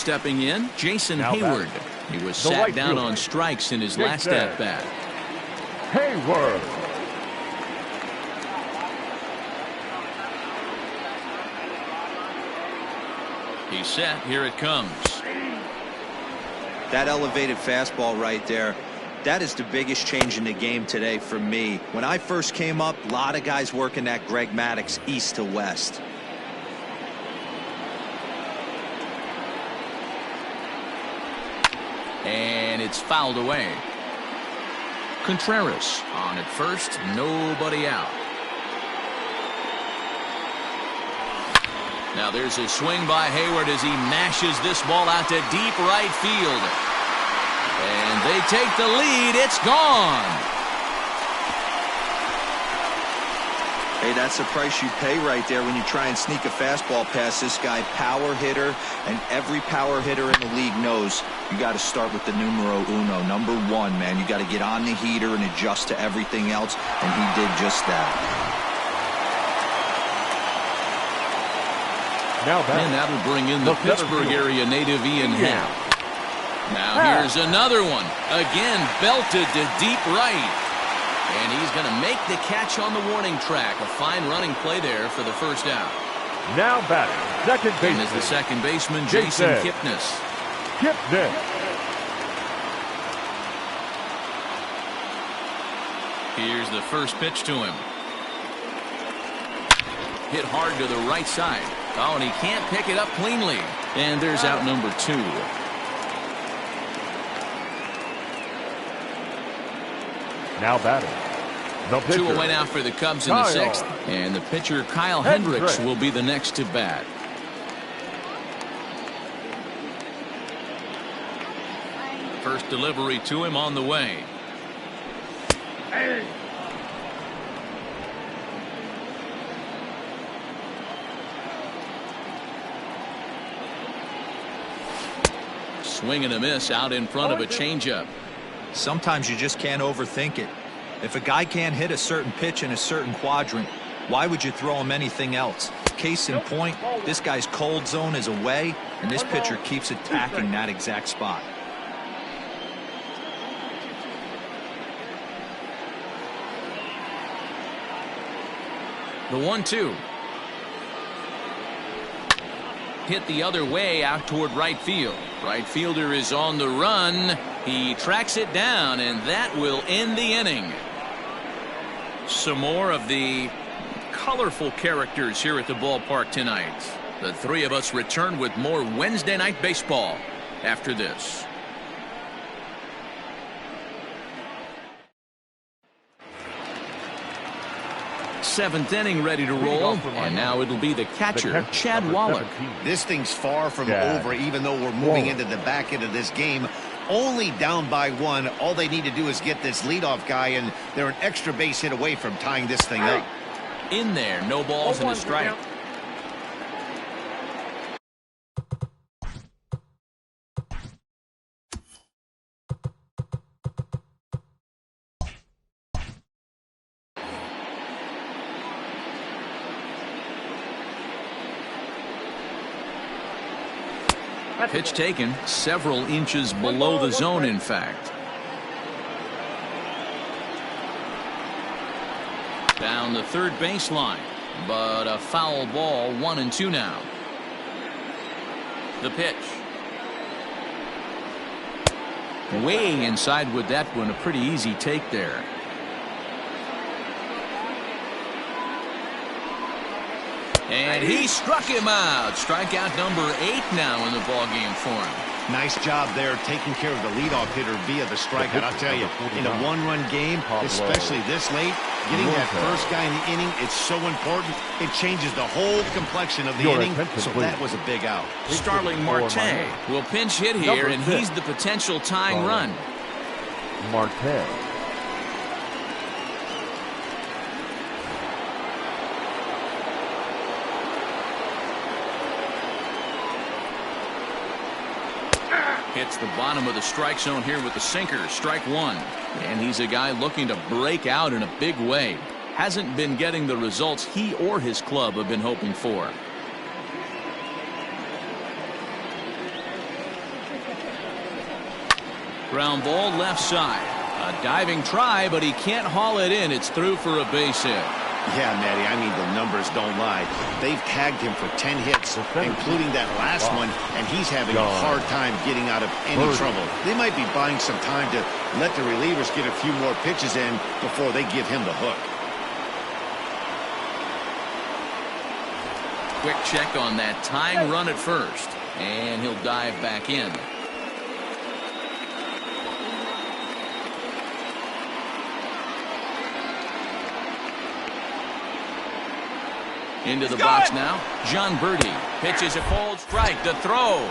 stepping in, Jason Now Hayward. batting. He was The sat right down fielder. on strikes in his last Jason at-bat. Hayward. He's set. Here it comes. That elevated fastball right there, that is the biggest change in the game today for me. When I first came up, a lot of guys working that Greg Maddux east to west. And it's fouled away. Contreras on at first, nobody out. Now there's a swing by Hayward as he mashes this ball out to deep right field. And they take the lead. It's gone. Hey, that's the price you pay right there when you try and sneak a fastball past this guy. Power hitter, and every power hitter in the league knows you got to start with the numero uno, number one, man. You got to get on the heater and adjust to everything else, and he did just that. And that'll bring in the Pittsburgh area native Ian Happ. Now here's another one. Again, belted to deep right. And he's going to make the catch on the warning track. A fine running play there for the first out. Now batting, second baseman. And is the second baseman, Jason Kipnis. Here's the first pitch to him. Hit hard to the right side. Oh, and he can't pick it up cleanly. And there's out number 2. Now batting. The pitcher. 2 away now for the Cubs in the 6th. And the pitcher, Kyle Hendricks, will be the next to bat. First delivery to him on the way. Swing and a miss out in front of a changeup. Sometimes you just can't overthink it. If a guy can't hit a certain pitch in a certain quadrant, why would you throw him anything else? Case in point, this guy's cold zone is away, and this pitcher keeps attacking that exact spot. The 1-2. Hit the other way out toward right field. Right fielder is on the run. He tracks it down, and that will end the inning. Some more of the colorful characters here at the ballpark tonight. The three of us return with more Wednesday night baseball after this. Seventh inning ready to roll, and now it'll be the catcher, Chad Wallach. This thing's far from over, even though we're moving into the back end of this game. Only down by 1. All they need to do is get this leadoff guy, and they're an extra base hit away from tying this thing up. In there, no balls and a strike. Pitch taken several inches below the zone, in fact. Down the third baseline, but a foul ball, 1-2 now. The pitch. Way inside with that one, a pretty easy take there. And he struck him out. Strikeout number 8 now in the ballgame for him. Nice job there taking care of the leadoff hitter via the strikeout. I'll tell you, in a one-run game, especially this late, getting that first guy in the inning, it's so important. It changes the whole complexion of the inning, so that was a big out. Starling Marte will pinch hit here, and he's the potential tying run. Marte. Hits the bottom of the strike zone here with the sinker. Strike 1. And he's a guy looking to break out in a big way. Hasn't been getting the results he or his club have been hoping for. Ground ball left side. A diving try, but he can't haul it in. It's through for a base hit. Yeah, Matty, I mean, the numbers don't lie. They've tagged him for 10 hits, including that last one, and he's having a hard time getting out of any trouble. They might be buying some time to let the relievers get a few more pitches in before they give him the hook. Quick check on that tying run at first, and he'll dive back in. Into the box now. John Birdie pitches a cold strike. The throw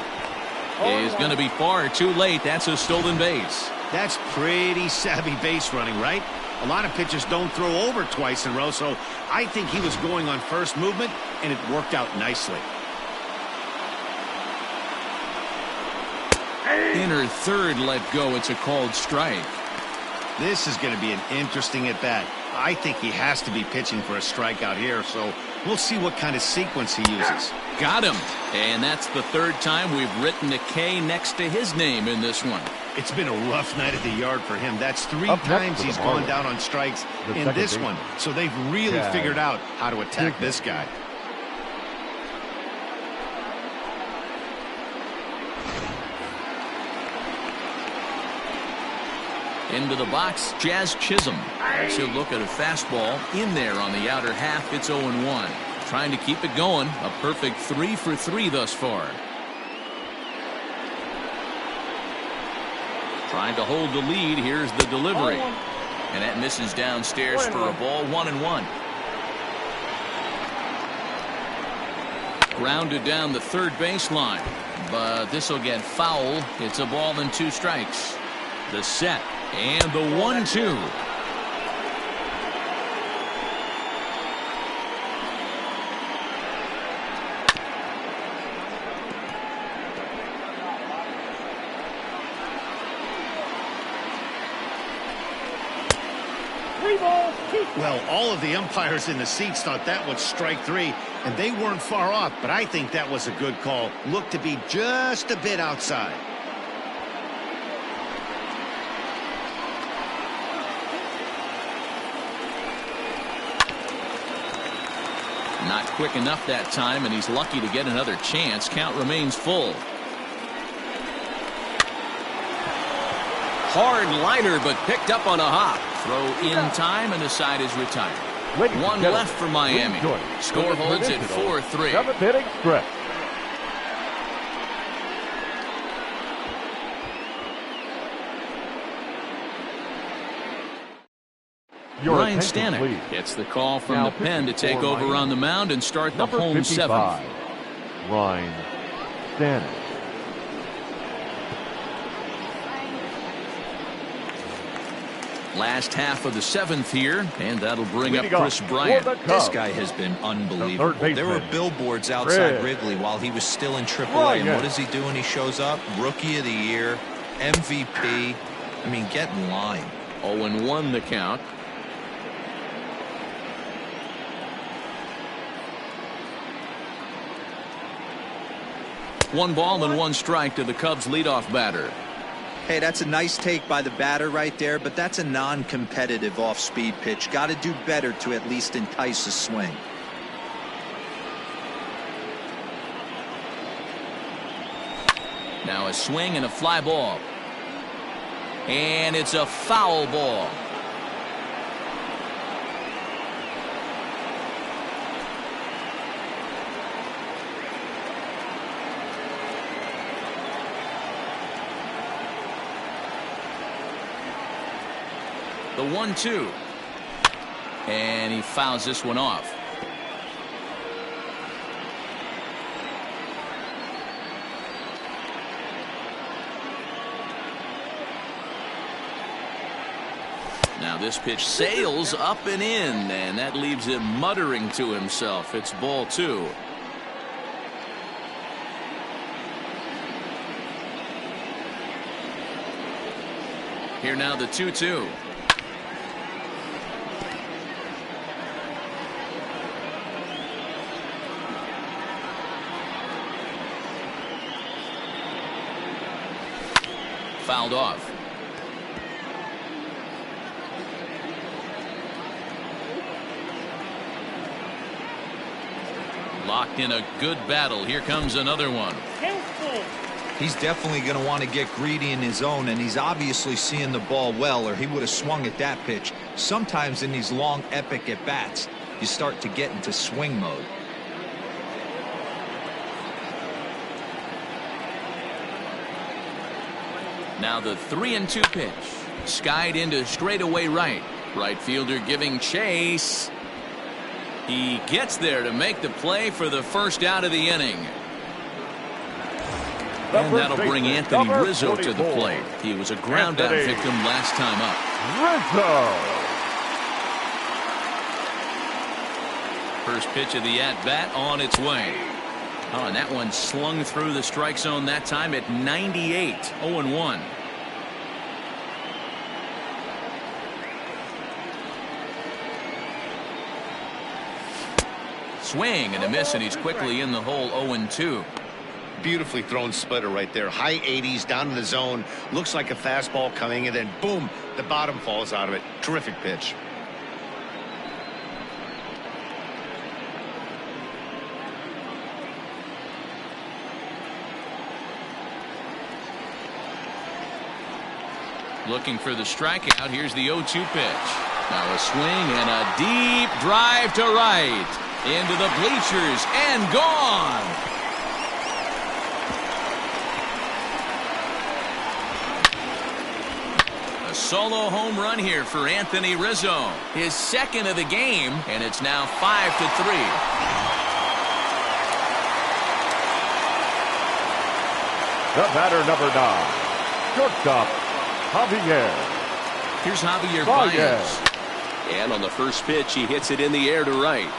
is going to be far too late. That's a stolen base. That's pretty savvy base running, right? A lot of pitchers don't throw over twice in a row, so I think he was going on first movement, and it worked out nicely. Inner third let go. It's a called strike. This is going to be an interesting at-bat. I think he has to be pitching for a strikeout here, so we'll see what kind of sequence he uses. Got him. And that's the third time we've written a K next to his name in this one. It's been a rough night at the yard for him. That's 3 times he's gone down on strikes in this one. So they've really figured out how to attack this guy. Into the box, Jazz Chisholm. He'll look at a fastball in there on the outer half. It's 0-1. Trying to keep it going. A perfect 3 for 3 thus far. Trying to hold the lead. Here's the delivery. And that misses downstairs for a ball. 1-1. Grounded down the third baseline. But this will get foul. It's a ball and 2 strikes. The set. And the 1-2. Well, all of the umpires in the seats thought that was strike 3, and they weren't far off, but I think that was a good call. Looked to be just a bit outside. Not quick enough that time, and he's lucky to get another chance. Count remains full. Hard liner, but picked up on a hop. Throw in time, and the side is retired. One left for Miami. Score holds at 4-3. 7th inning stretch. Ryan Stanek gets the call from the pen to take over on the mound and start the home 7th. Ryan Stanek. Last half of the 7th here, and that'll bring up Chris Bryant. This guy has been unbelievable. There were billboards outside Wrigley while he was still in AAA, and what does he do when he shows up? Rookie of the Year, MVP. I mean, get in line. 0-1 the count. One ball and 1 strike to the Cubs leadoff batter. Hey, that's a nice take by the batter right there, but that's a non-competitive off-speed pitch. Got to do better to at least entice a swing. Now a swing and a fly ball. And it's a foul ball. The 1-2. And he fouls this one off. Now this pitch sails up and in, and that leaves him muttering to himself. It's ball 2. Here now the 2-2. Fouled off. Locked in a good battle. Here comes another one. He's definitely going to want to get greedy in his own, and he's obviously seeing the ball well, or he would have swung at that pitch. Sometimes in these long, epic at-bats, you start to get into swing mode. Now the 3-2 pitch. Skied into straightaway right. Right fielder giving chase. He gets there to make the play for the first out of the inning. And that'll bring Anthony Rizzo to the plate. He was a ground out victim last time up. Rizzo. First pitch of the at-bat on its way. Oh, and that one slung through the strike zone that time at 98. 0-1. Swing and a miss, and he's quickly in the hole. 0-2. Beautifully thrown splitter right there. High 80s down in the zone. Looks like a fastball coming, and then boom, the bottom falls out of it. Terrific pitch. Looking for the strikeout. Here's the 0-2 pitch. Now a swing and a deep drive to right. Into the bleachers and gone. A solo home run here for Anthony Rizzo. His second of the game, and it's now 5-3. The batter, number 9. Shortstop, Javier. Here's Javier Baez. And on the first pitch, he hits it in the air to right.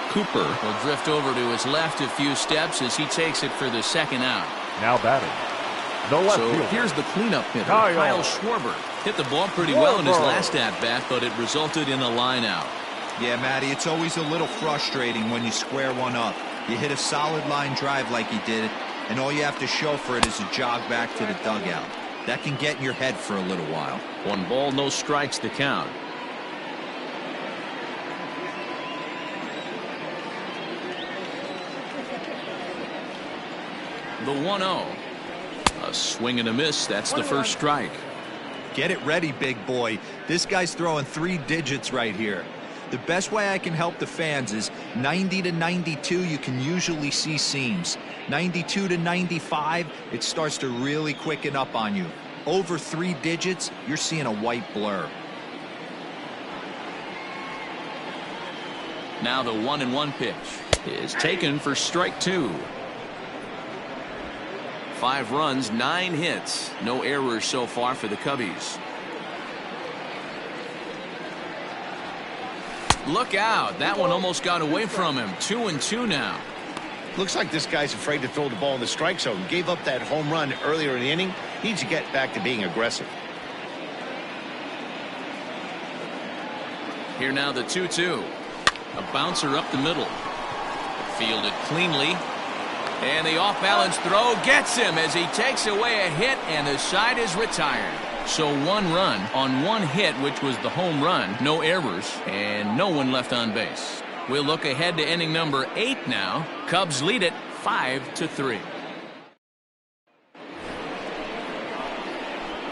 Cooper will drift over to his left a few steps as he takes it for the second out. Now batting. The left fielder. Here's the cleanup hitter, Kyle Schwarber. Hit the ball pretty well in his last at-bat, but it resulted in a line out. Yeah, Matty, it's always a little frustrating when you square one up. You hit a solid line drive like he did, and all you have to show for it is a jog back to the dugout. That can get in your head for a little while. 1 ball, no strikes to count. The 1-0. A swing and a miss. That's the first strike. Get it ready, big boy. This guy's throwing 3 digits right here. The best way I can help the fans is 90 to 92, you can usually see seams. 92 to 95, it starts to really quicken up on you. Over 3 digits, you're seeing a white blur. Now the 1-1 pitch is taken for strike 2. 5 runs, 9 hits, no errors so far for the Cubbies. Look out, that one almost got away from him. 2-2 now. Looks like this guy's afraid to throw the ball in the strike zone. Gave up that home run earlier in the inning. Needs to get back to being aggressive. Here now the 2-2. A bouncer up the middle. Fielded cleanly. And the off-balance throw gets him as he takes away a hit, and the side is retired. So 1 run on 1 hit, which was the home run. No errors, and no one left on base. We'll look ahead to inning number 8 now. Cubs lead it 5-3.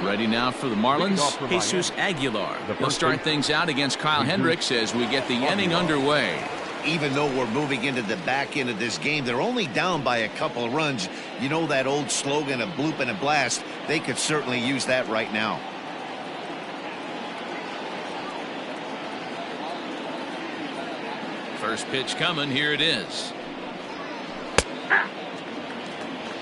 Ready now for the Marlins, Jesus Aguilar. He'll start things out against Kyle Hendricks as we get the inning underway. Even though we're moving into the back end of this game, they're only down by a couple of runs. You know that old slogan, a bloop and a blast. They could certainly use that right now. First pitch coming. Here it is.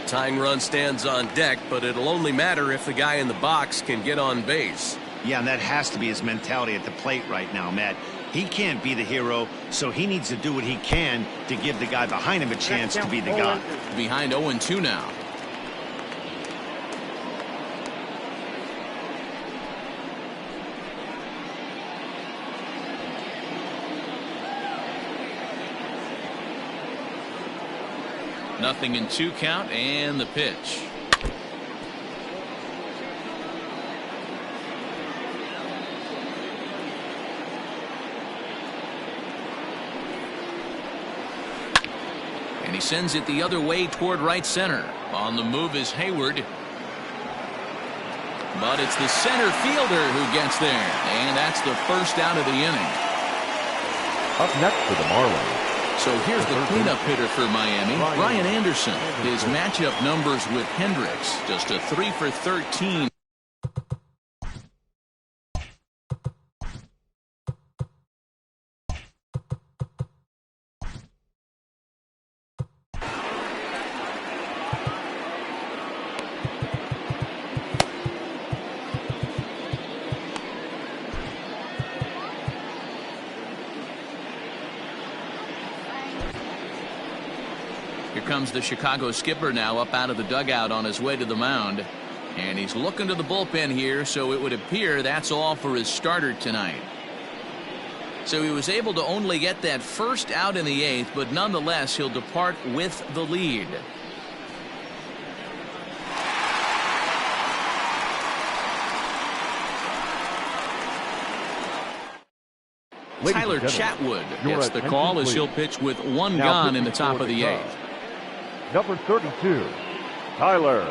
Tying run stands on deck, but it'll only matter if the guy in the box can get on base. Yeah, and that has to be his mentality at the plate right now, Matt. He can't be the hero, so he needs to do what he can to give the guy behind him a chance to be the guy. Behind 0-2 now. Nothing in 2 count, and the pitch. He sends it the other way toward right center. On the move is Hayward. But it's the center fielder who gets there. And that's the first out of the inning. Up next for the Marlins. So here's the cleanup hitter for Miami, Brian Anderson. His matchup numbers with Hendricks, just a 3 for 13. Here comes the Chicago skipper now up out of the dugout on his way to the mound. And he's looking to the bullpen here, so it would appear that's all for his starter tonight. So he was able to only get that first out in the 8th, but nonetheless he'll depart with the lead. Tyler Chatwood gets the call as he'll pitch with one gone in the top of the 8th. Number 32, Tyler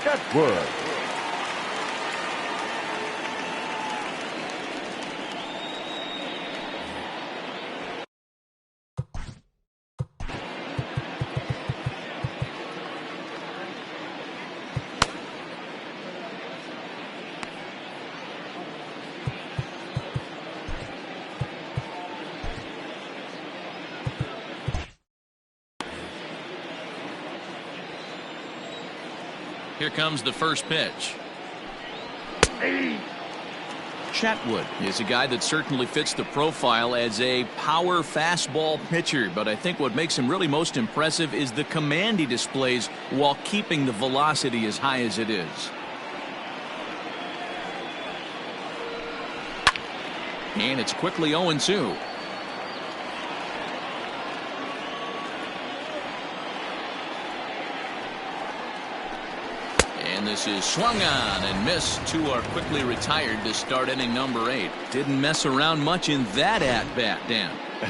Chatwood. Here comes the first pitch. Chatwood is a guy that certainly fits the profile as a power fastball pitcher, but I think what makes him really most impressive is the command he displays while keeping the velocity as high as it is. And it's quickly 0-2. And this is swung on and missed. Two are quickly retired to start inning number 8. Didn't mess around much in that at-bat, Dan.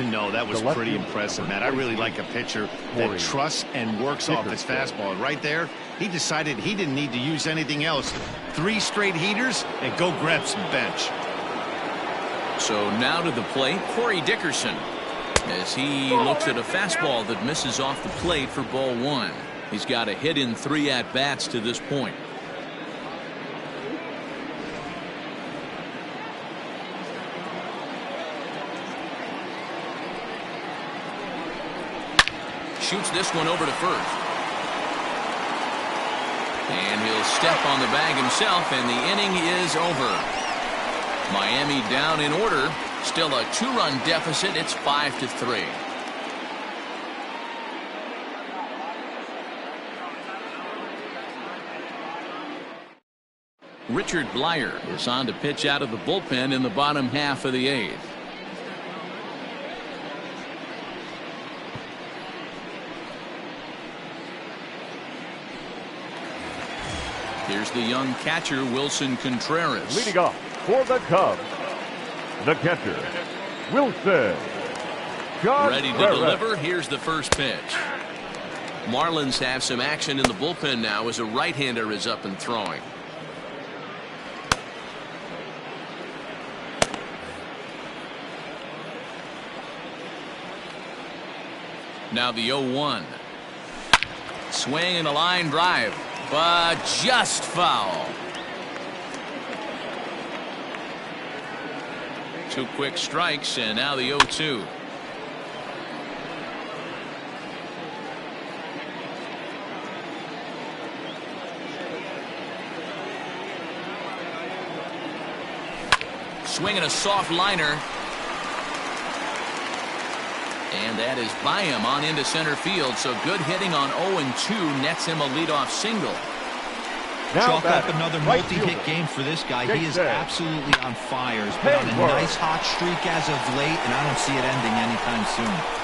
No, that was pretty impressive, Matt. I really like a pitcher that trusts and works off his fastball. Right there, he decided he didn't need to use anything else. 3 straight heaters and go grab some bench. So now to the plate, Corey Dickerson, as he looks at a fastball that misses off the plate for ball 1. He's got a hit in 3 at-bats to this point. Shoots this one over to first. And he'll step on the bag himself, and the inning is over. Miami down in order. Still a 2-run deficit. It's 5-3. Richard Blyer is on to pitch out of the bullpen in the bottom half of the 8th. Here's the young catcher, Wilson Contreras. Leading off for the Cubs, the catcher, Wilson Contreras. Ready to deliver. Here's the first pitch. Marlins have some action in the bullpen now as a right-hander is up and throwing. Now the 0-1. Swing and a line drive, but just foul. 2 quick strikes, and now the 0-2. Swinging a soft liner. And that is by him on into center field. So good hitting on 0-2 nets him a leadoff single. Chalk up another multi-hit game for this guy. He is absolutely on fire. He's been on a nice hot streak as of late, and I don't see it ending anytime soon.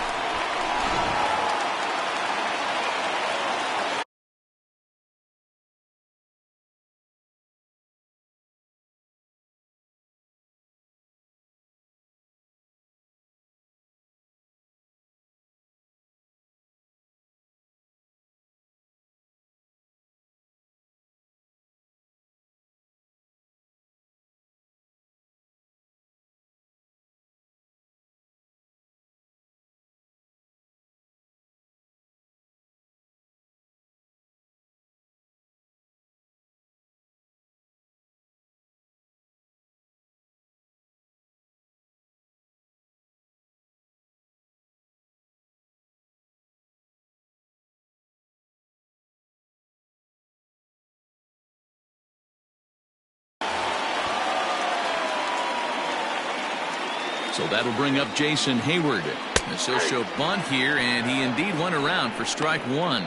So that'll bring up Jason Hayward. This will show bunt here, and he indeed went around for strike one.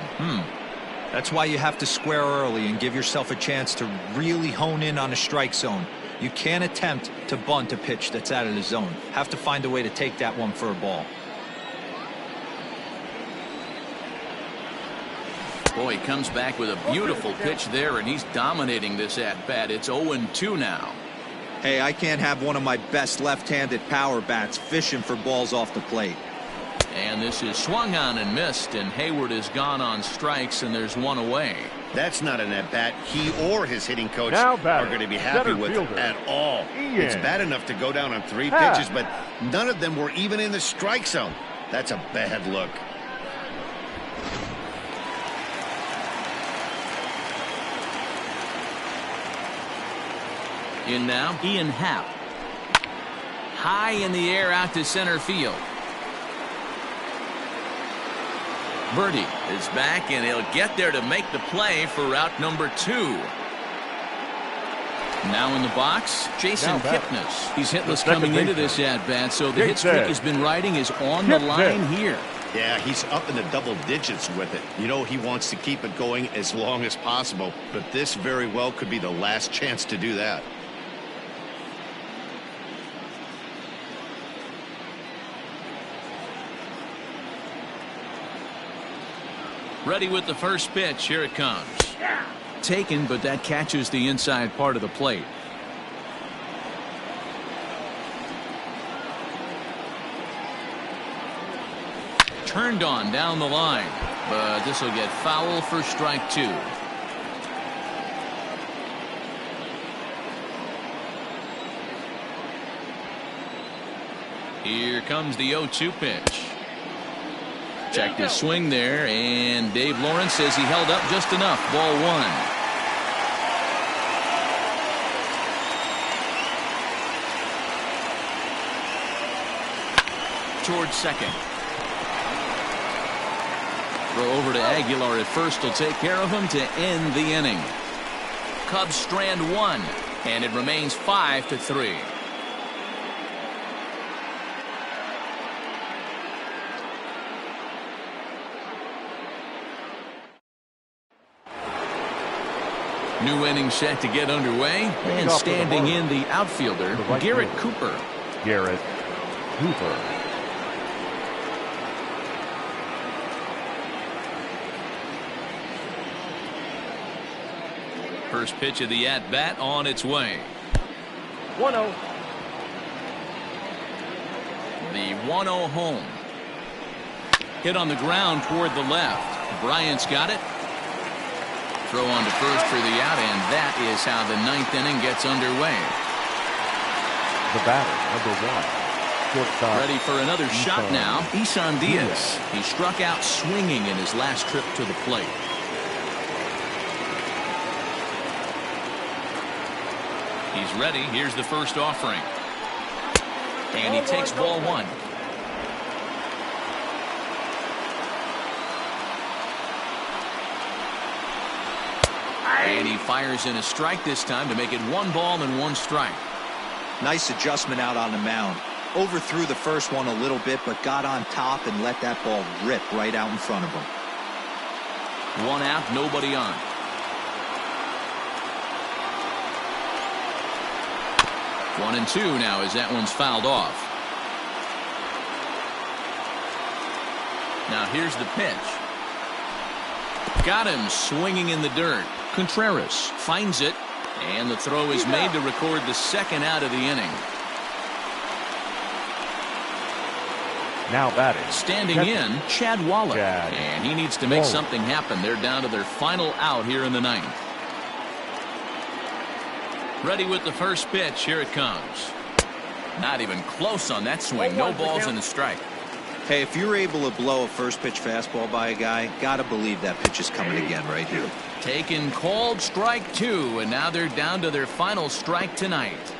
That's why you have to square early and give yourself a chance to really hone in on a strike zone. You can't attempt to bunt a pitch that's out of the zone. Have to find a way to take that one for a ball. Boy, he comes back with a beautiful pitch there, and he's dominating this at-bat. It's 0-2 now. Hey, I can't have one of my best left-handed power bats fishing for balls off the plate. And this is swung on and missed, and Hayward is gone on strikes, and there's one away. That's not an at-bat he or his hitting coach Now are going to be happy with at all. It's bad enough to go down on 3 pitches, but none of them were even in the strike zone. That's a bad look. In now, Ian Happ. High in the air out to center field. Birdie is back, and he'll get there to make the play for route number 2. Now in the box, Jason Kipnis. He's hitless coming into this at-bat, so the hit streak he's been riding is on the line here. Yeah, he's up in the double digits with it. You know, he wants to keep it going as long as possible, but this very well could be the last chance to do that. Ready with the first pitch. Here it comes. Taken, but that catches the inside part of the plate. Turned on down the line, but this will get foul for strike 2. Here comes the 0-2 pitch. Checked his swing there, and Dave Lawrence says he held up just enough. Ball 1. Towards second. Throw over to Aguilar at first will take care of him to end the inning. Cubs strand 1, and it remains 5-3. New inning set to get underway, and standing in the outfielder, Garrett Cooper. Garrett Cooper. First pitch of the at-bat on its way. 1-0. The 1-0 home. Hit on the ground toward the left. Bryant's got it. Throw on to first for the out, and that is how the 9th inning gets underway. The batter, number 1. Shortstop. Ready for another shot now. Isan Diaz. He struck out swinging in his last trip to the plate. He's ready. Here's the first offering. And he takes ball 1. And he fires in a strike this time to make it 1 ball and 1 strike. Nice adjustment out on the mound. Overthrew the first one a little bit, but got on top and let that ball rip right out in front of him. 1 out, nobody on. One and 2 now as that one's fouled off. Now here's the pitch. Got him swinging in the dirt. Contreras finds it, and the throw is made to record the 2nd out of the inning. Now batting. Standing in, Chad Wallach. And he needs to make something happen. They're down to their final out here in the 9th. Ready with the first pitch. Here it comes. Not even close on that swing. No balls and a strike. Hey, if you're able to blow a first pitch fastball by a guy, gotta believe that pitch is coming again right here. Taken, called, strike 2, and now they're down to their final strike tonight.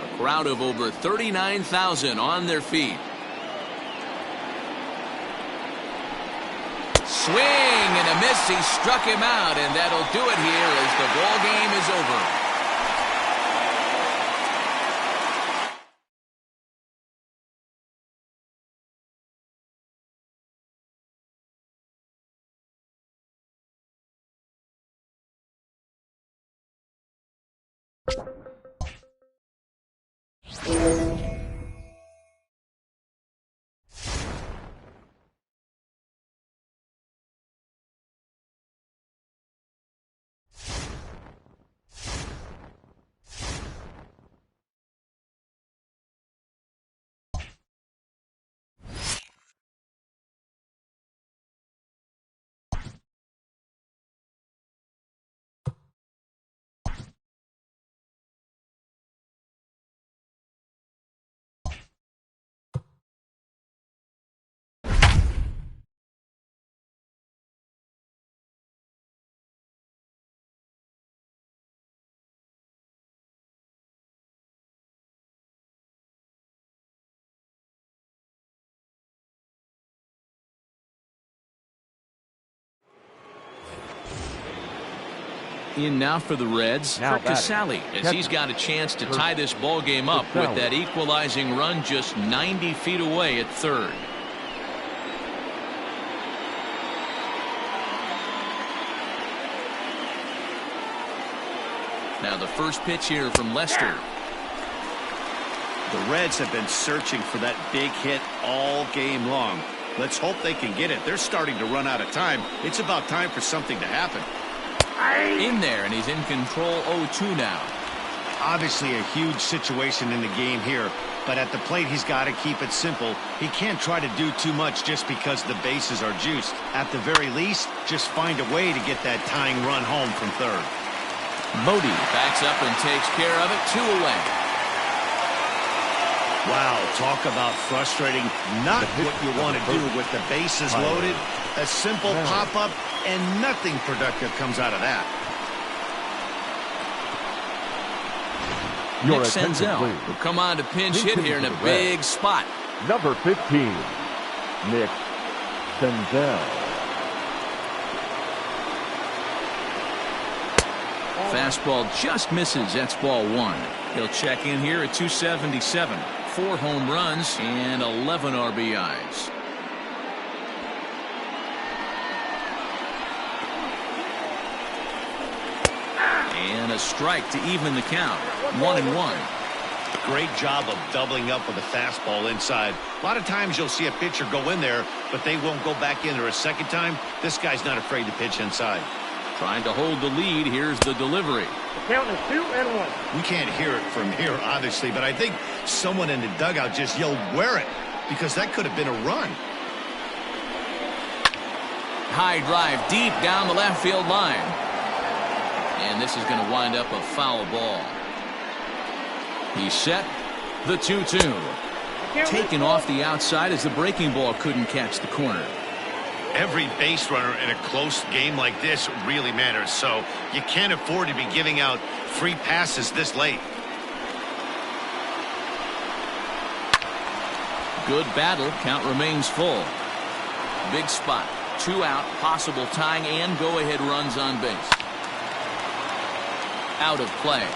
A crowd of over 39,000 on their feet. Swing and a miss. He struck him out, and that'll do it here as the ball game is over. In now for the Reds, for Casale, as he's got a chance to tie this ball game up with that equalizing run just 90 feet away at third. Now the first pitch here from Lester. The Reds have been searching for that big hit all game long. Let's hope they can get it. They're starting to run out of time. It's about time for something to happen. In there, and he's in control 0-2 now. Obviously a huge situation in the game here, but at the plate he's got to keep it simple. He can't try to do too much just because the bases are juiced. At the very least, just find a way to get that tying run home from third. Modi backs up and takes care of it. 2 away. Wow, talk about frustrating. Not what you want to do with the bases loaded. A simple pop-up, and nothing productive comes out of that. Nick Senzel will come on to pinch hit here in a big spot. Number 15, Nick Senzel. Fastball just misses. That's ball 1. He'll check in here at 277. 4 home runs and 11 RBIs. And a strike to even the count. 1-1. Great job of doubling up with a fastball inside. A lot of times you'll see a pitcher go in there, but they won't go back in there a second time. This guy's not afraid to pitch inside. Trying to hold the lead. Here's the delivery. The count is 2-1. We can't hear it from here, obviously, but I think someone in the dugout just yelled, "Wear it," because that could have been a run. High drive deep down the left field line. And this is going to wind up a foul ball. He's set. The 2-2. Taken off the outside as the breaking ball couldn't catch the corner. Every base runner in a close game like this really matters, so you can't afford to be giving out free passes this late. Good battle. Count remains full. Big spot. 2 out. Possible tying and go-ahead runs on base. Out of play.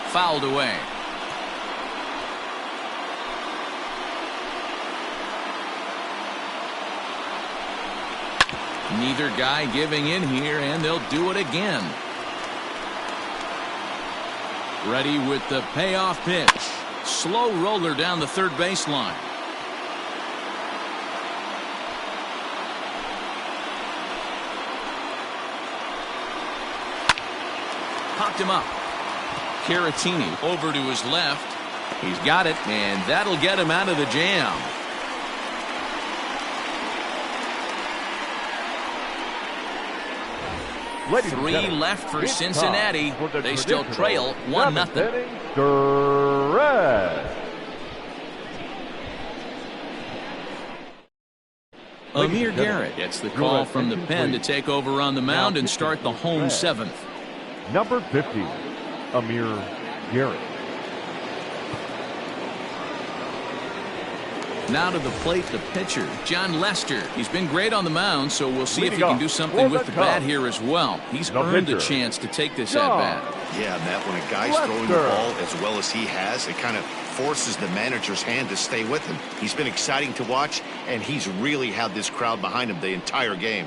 Fouled away. Neither guy giving in here, and they'll do it again. Ready with the payoff pitch. Slow roller down the third baseline. Popped him up. Caratini over to his left. He's got it, and that'll get him out of the jam. Three left for Cincinnati. They still trail 1-0. Amir Garrett gets the call from the pen to take over on the mound and start the home 7th. Number 50, Amir Garrett. Now to the plate, the pitcher, John Lester. He's been great on the mound, so we'll see if he can do something with the bat here as well. He's earned a chance to take this at bat. Yeah, Matt, when a guy's throwing the ball as well as he has, it kind of forces the manager's hand to stay with him. He's been exciting to watch, and he's really had this crowd behind him the entire game.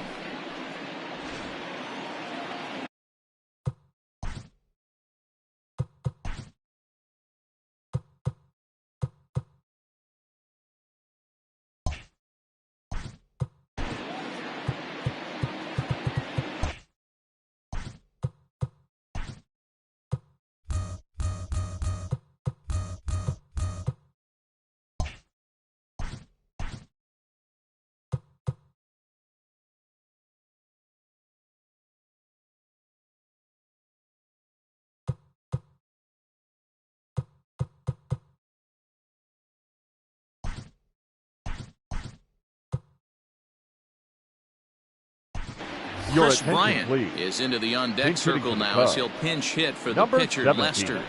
Chris Bryant is into the on-deck circle now as he'll pinch hit for the pitcher, 17, Lester.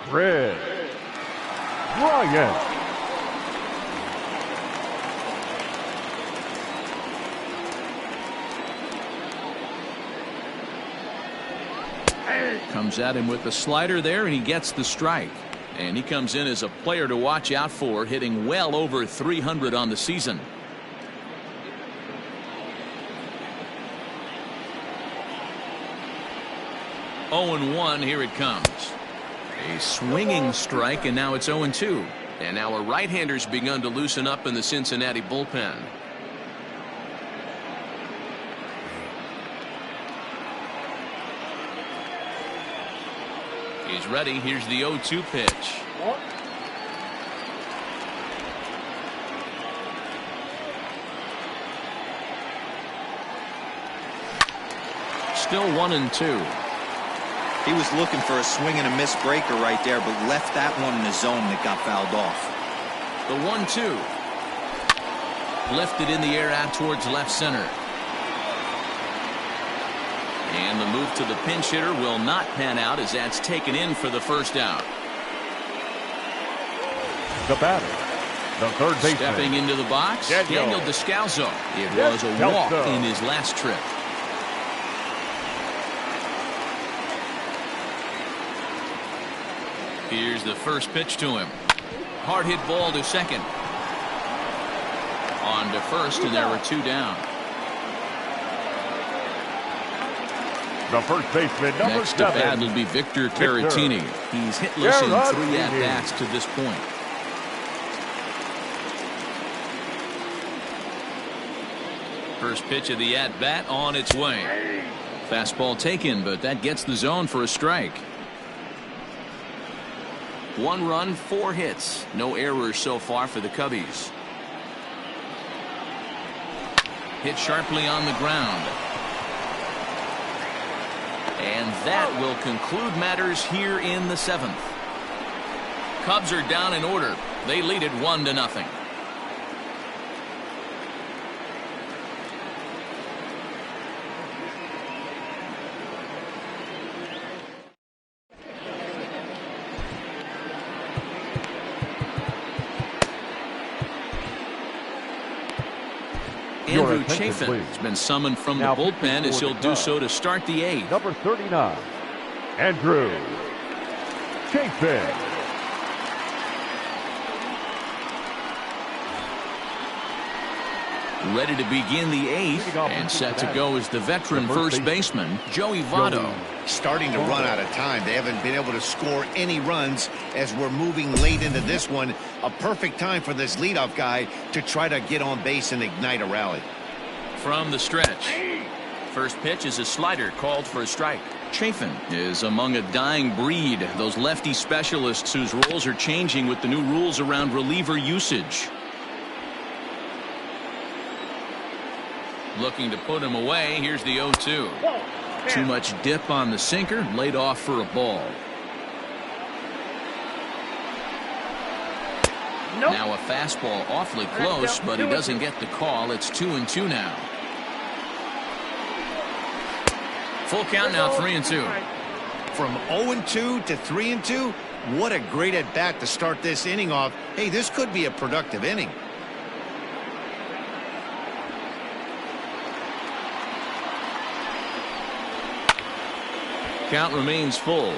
Chris Bryant. Comes at him with the slider there, and he gets the strike. And he comes in as a player to watch out for, hitting well over 300 on the season. Oh and 1, here it comes. A swinging strike, and now it's 0 and 2. And now a right-hander's begun to loosen up in the Cincinnati bullpen. He's ready. Here's the 0-2 pitch. Still 1 and 2. He was looking for a swing and a miss breaker right there, but left that one in the zone that got fouled off. The 1-2. Lifted in the air out towards left center. And the move to the pinch hitter will not pan out as that's taken in for the first out. The batter, the third baseman. Stepping into the box, Daniel Descalso. It was a walk in his last trip. Here's the first pitch to him. Hard hit ball to second. On to first, and there are 2 down. The first baseman, number Next to 7. bat will be Victor Caratini. He's hitless in 3 at-bats to this point. First pitch of the at-bat on its way. Fastball taken, but that gets the zone for a strike. 1 run, 4 hits. No errors so far for the Cubbies. Hit sharply on the ground. And that will conclude matters here in the 7th. Cubs are down in order. They lead it 1-0. Andrew Chafin has been summoned from the bullpen as he'll do so to start the 8th. Number 39, Andrew Chafin. Ready to begin the 8th and set to go is the veteran first baseman, Joey Votto. Starting to run out of time. They haven't been able to score any runs as we're moving late into this one. A perfect time for this leadoff guy to try to get on base and ignite a rally. From the stretch. First pitch is a slider called for a strike. Chafin is among a dying breed. Those lefty specialists whose roles are changing with the new rules around reliever usage. Looking to put him away. Here's the 0-2. Too much dip on the sinker. Laid off for a ball. Now a fastball awfully close, but he doesn't get the call. It's 2-2 now. Full count now, 3-2. From 0-2 to 3-2, what a great at bat to start this inning off. Hey, this could be a productive inning. Count remains full.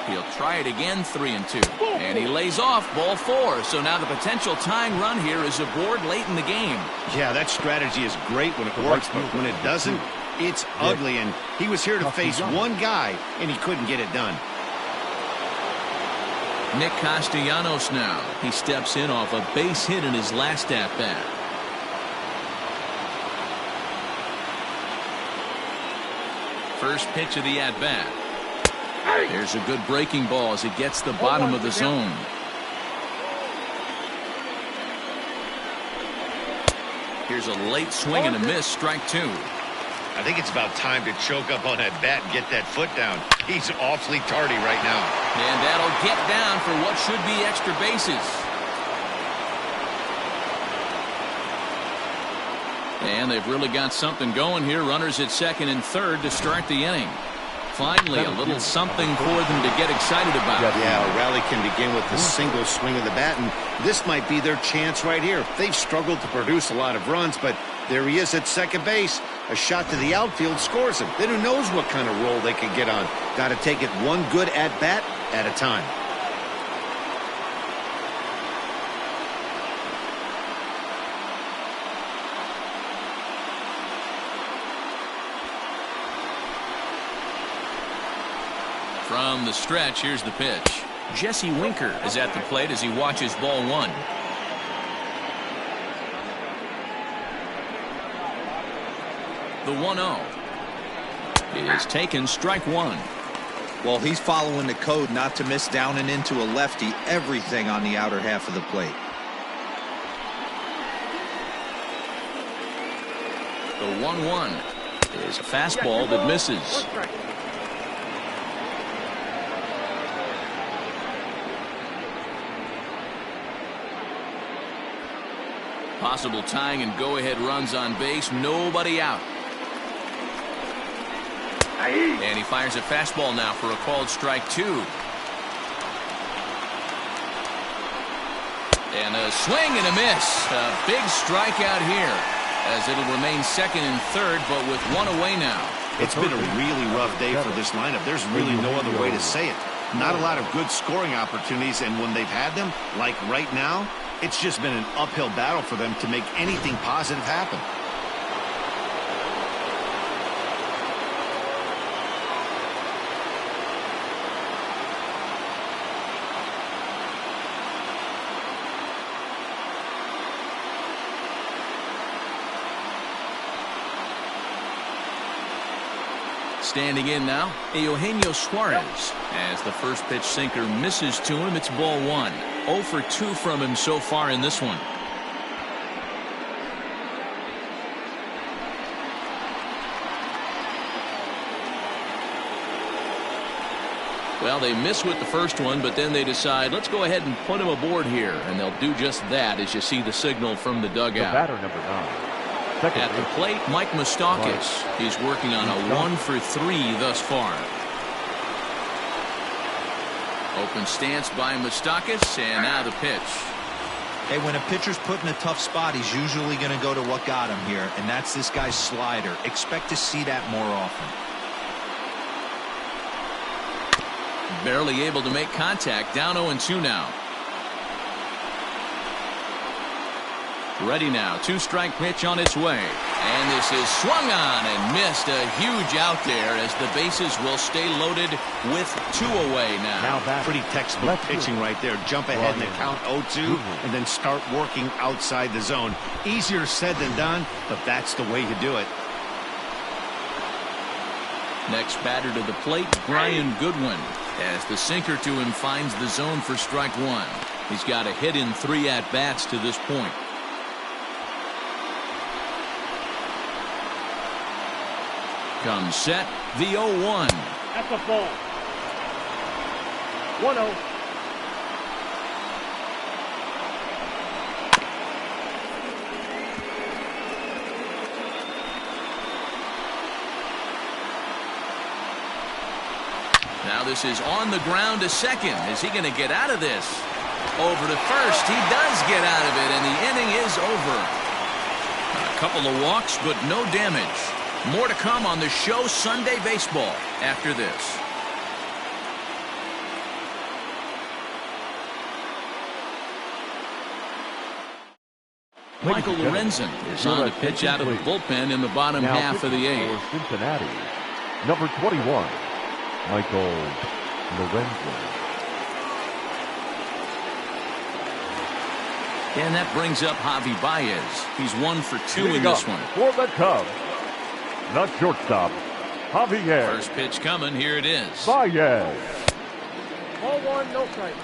He'll try it again, 3-2. And he lays off, ball 4. So now the potential tying run here is aboard late in the game. Yeah, that strategy is great when it works, but when it doesn't, it's ugly. And he was here to face one guy, and he couldn't get it done. Nick Castellanos now. He steps in off a base hit in his last at-bat. First pitch of the at-bat. There's a good breaking ball as it gets the bottom of the zone. Here's a late swing and a miss, strike 2. I think it's about time to choke up on that bat and get that foot down. He's awfully tardy right now. And that'll get down for what should be extra bases. And they've really got something going here. Runners at second and third to start the inning. Finally, a little something for them to get excited about. Yeah, a rally can begin with a single swing of the bat, and this might be their chance right here. They've struggled to produce a lot of runs, but there he is at second base. A shot to the outfield scores him. Then who knows what kind of roll they could get on. Got to take it one good at-bat at a time. From the stretch, here's the pitch. Jesse Winker is at the plate as he watches ball one. The 1-0 is taken, strike one. Well, he's following the code not to miss down and into a lefty. Everything on the outer half of the plate. The 1-1 is a fastball that misses. Possible tying and go-ahead runs on base. Nobody out. And he fires a fastball now for a called strike two. And a swing and a miss. A big strikeout here as it'll remain second and third, but with one away now. It's been a really rough day for this lineup. There's really no other way to say it. Not a lot of good scoring opportunities, and when they've had them, like right now, it's just been an uphill battle for them to make anything positive happen. Standing in now, Eugenio Suarez. As the first pitch sinker misses to him, it's ball one. 0 for 2 from him so far in this one. Well, they miss with the first one, but then they decide, let's go ahead and put him aboard here. And they'll do just that as you see the signal from the dugout. The batter, number 9. At the plate, Mike Moustakas. He's working on a 1 for 3 thus far. Open stance by Moustakas, and now the pitch. Hey, when a pitcher's put in a tough spot, he's usually going to go to what got him here, and that's this guy's slider. Expect to see that more often. Barely able to make contact. Down 0-2 now. Ready now. 2-strike pitch on its way. And this is swung on and missed. A huge out there as the bases will stay loaded with 2 away now. Pretty textbook pitching right there. Jump ahead in the count 0-2 and then start working outside the zone. Easier said than done, but that's the way you do it. Next batter to the plate, Brian Goodwin. As the sinker to him finds the zone for strike one. He's got a hit in 3 at-bats to this point. Comes set, the 0-1. That's a ball. 1-0. Now this is on the ground to second. Is he going to get out of this? Over to first. He does get out of it, and the inning is over. A couple of walks, but no damage. More to come on the show Sunday Baseball after this. Michael Lorenzen is on to pitch out of the bullpen in the bottom half of the 8th. Cincinnati, number 21, Michael Lorenzen. And that brings up Javi Baez. He's 1 for 2 in this one. For the Cubs, the shortstop, Javier. First pitch coming. Here it is. Baez. Ball 1, no strike.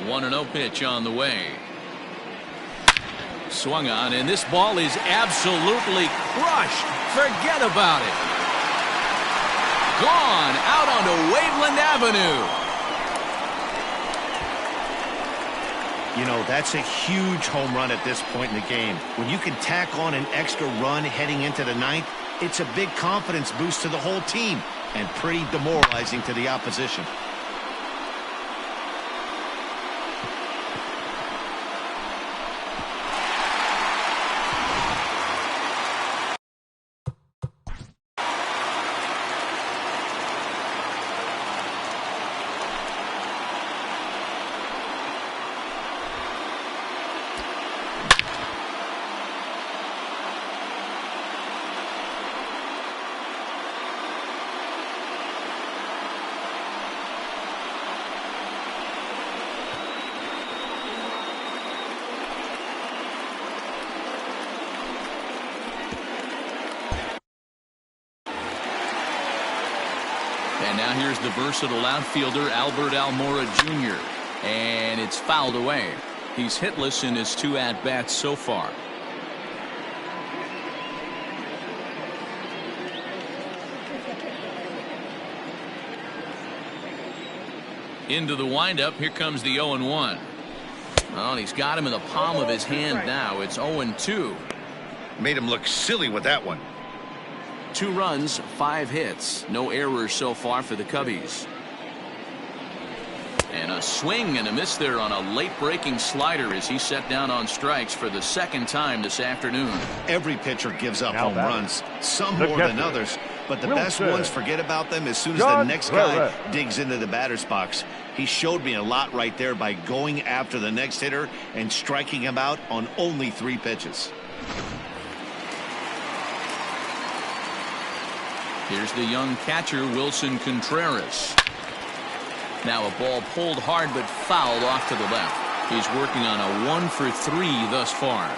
1-0 pitch on the way. Swung on, and this ball is absolutely crushed. Forget about it. Gone out onto Waveland Avenue. You know, that's a huge home run at this point in the game. When you can tack on an extra run heading into the ninth, it's a big confidence boost to the whole team and pretty demoralizing to the opposition. And now here's the versatile outfielder Albert Almora Jr. And it's fouled away. He's hitless in his 2 at-bats so far. Into the windup. Here comes the 0-1. Well, he's got him in the palm of his hand now. It's 0-2. Made him look silly with that one. 2 runs, 5 hits. No errors so far for the Cubbies. And a swing and a miss there on a late breaking slider as he set down on strikes for the 2nd time this afternoon. Every pitcher gives up home runs, some more than others, but the best ones forget about them as soon as the next guy digs into the batter's box. He showed me a lot right there by going after the next hitter and striking him out on only 3 pitches. Here's the young catcher, Wilson Contreras. Now a ball pulled hard but fouled off to the left. He's working on a 1 for 3 thus far.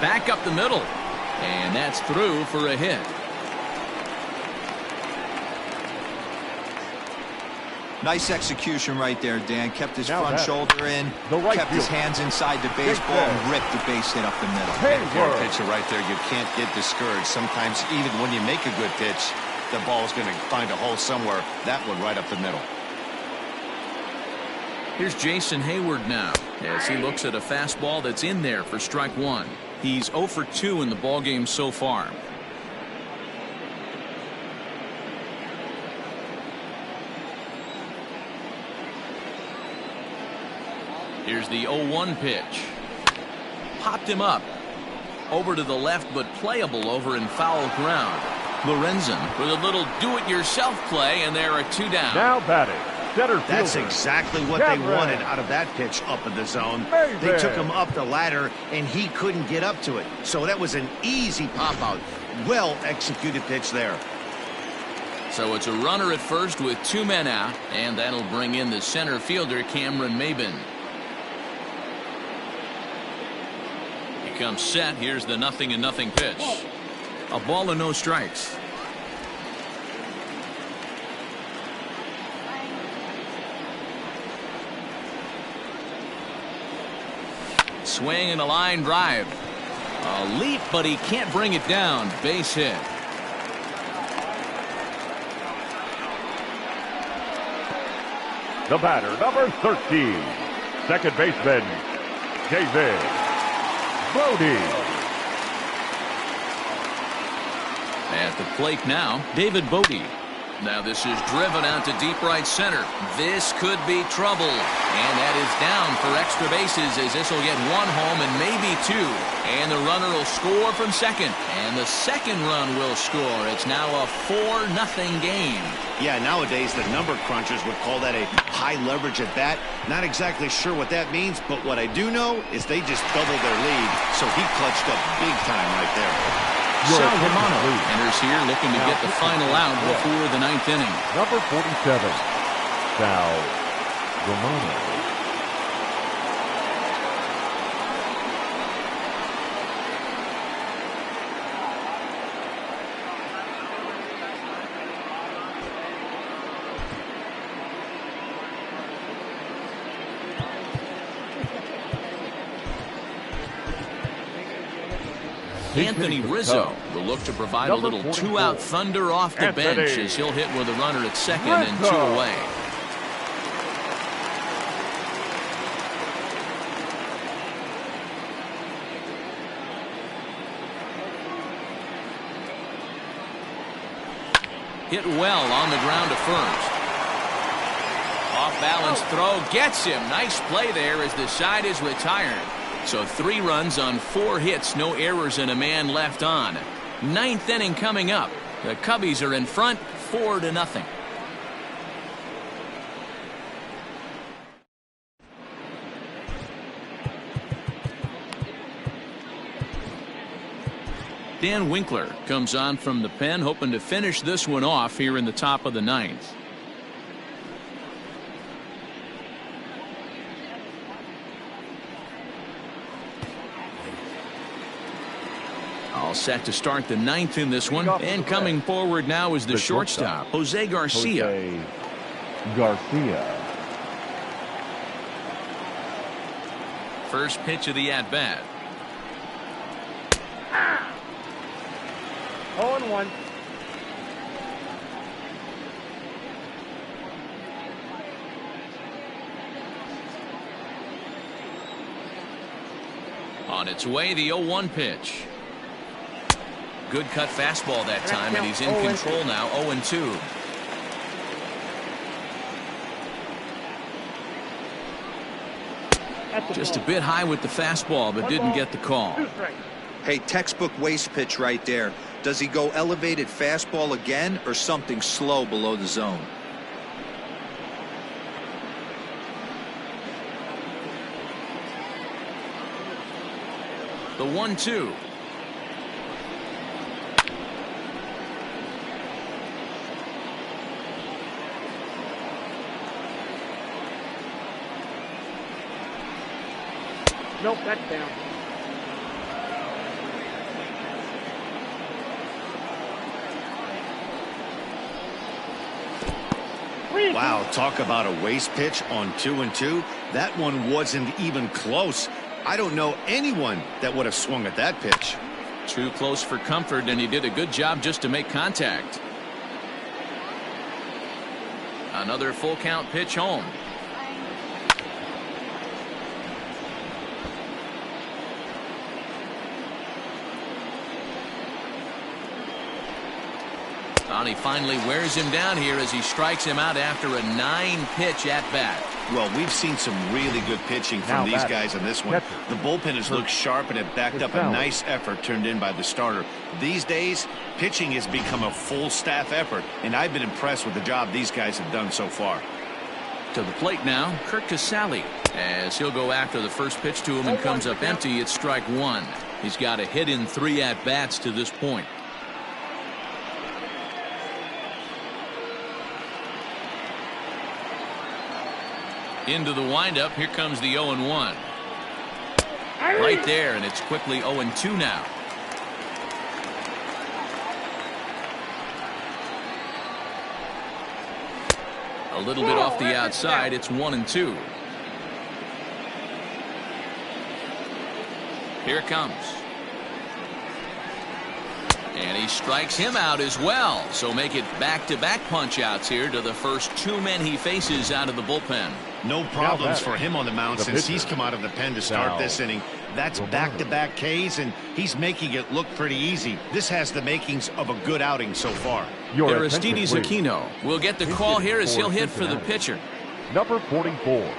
Back up the middle. And that's through for a hit. Nice execution right there, Dan. Kept his front shoulder in, kept his hands inside the baseball, and ripped the base hit up the middle. Pitcher right there, you can't get discouraged. Sometimes even when you make a good pitch, the ball's going to find a hole somewhere. That one right up the middle. Here's Jason Hayward now as he looks at a fastball that's in there for strike 1. He's 0 for 2 in the ballgame so far. Here's the 0-1 pitch. Popped him up. Over to the left, but playable over in foul ground. Lorenzen with a little do-it-yourself play, and there are 2 down. Now batting, center fielder. That's exactly what they wanted out of that pitch up in the zone. They took him up the ladder, and he couldn't get up to it. So that was an easy pop-out. Well-executed pitch there. So it's a runner at first with 2 men out, and that'll bring in the center fielder, Cameron Maybin. Comes set. Here's the 0-0 pitch. A ball and no strikes. Swing and a line drive. A leap, but he can't bring it down. Base hit. The batter, number 13, second baseman, David Bodie. At the plate now, David Bodie. Now this is driven out to deep right center. This could be trouble. And that is down for extra bases as this will get 1 home and maybe 2. And the runner will score from second. And the second run will score. It's now a 4-0 game. Yeah, nowadays the number crunchers would call that a high leverage at bat. Not exactly sure what that means, but what I do know is they just doubled their lead. So he clutched up big time right there. Sal Romano enters here looking to get the final out before the 9th inning. Number 47, Sal Romano. Anthony Rizzo will look to provide a little two-out thunder off the bench as he'll hit with a runner at second and 2 away. Hit well on the ground to first. Off balance throw gets him. Nice play there as the side is retired. So 3 runs on 4 hits, no errors, and a man left on. 9th inning coming up. The Cubbies are in front 4-0. Dan Winkler comes on from the pen, hoping to finish this one off here in the top of the 9th. All set to start the 9th in this one, and coming forward now is the shortstop, Jose Garcia. First pitch of the at-bat. 0-1. On its way, the 0-1 pitch. Good cut fastball that time, and he's in control now. 0-2. Just a bit high with the fastball, but didn't get the call. Hey, textbook waste pitch right there. Does he go elevated fastball again or something slow below the zone? The 1-2. Nope, that's down. Wow, talk about a waste pitch on 2-2. That one wasn't even close. I don't know anyone that would have swung at that pitch. Too close for comfort, and he did a good job just to make contact. Another full count pitch home. And he finally wears him down here as he strikes him out after a 9-pitch at-bat. Well, we've seen some really good pitching from these guys in this one. The bullpen has looked sharp and it backed up a nice effort turned in by the starter. These days, pitching has become a full staff effort, and I've been impressed with the job these guys have done so far. To the plate now, Kirk Casale, as he'll go after the first pitch to him and comes up empty. It's strike 1. He's got a hit in 3 at-bats to this point. Into the windup. Here comes the 0-1. Right there, and it's quickly 0-2 now. A little bit off the outside. It's 1-2. Here it comes. And he strikes him out as well. So make it back-to-back punch-outs here to the first 2 men he faces out of the bullpen. No problems for him on the mound since he's come out of the pen to start this inning. That's back-to-back Ks, and he's making it look pretty easy. This has the makings of a good outing so far. Aristides Aquino will get the call here as he'll hit for the pitcher. Number 44.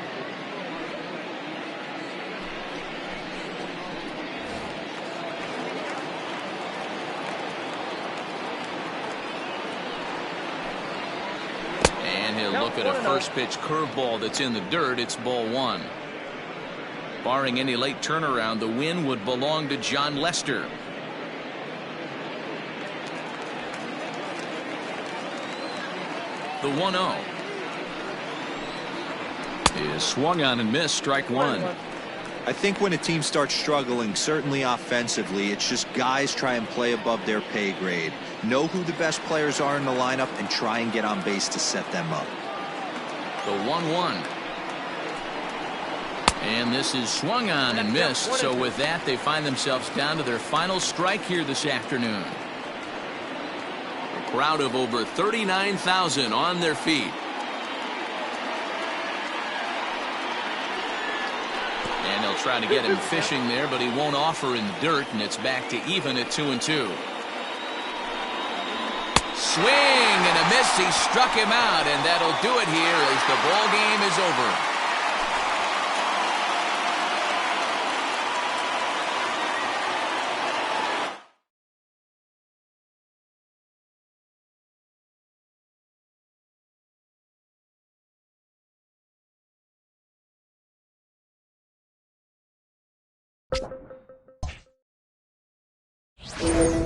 Look at a first pitch curveball that's in the dirt. It's ball 1. Barring any late turnaround, the win would belong to John Lester. The 1-0 is swung on and missed. Strike 1. I think when a team starts struggling, certainly offensively, it's just guys try and play above their pay grade. Know who the best players are in the lineup and try and get on base to set them up. The 1-1. And this is swung on and missed. So with that, they find themselves down to their final strike here this afternoon. A crowd of over 39,000 on their feet. And they'll try to get him fishing there, but he won't offer in the dirt, and it's back to even at 2-2. Swing and a miss. He struck him out, and that'll do it here as the ball game is over. You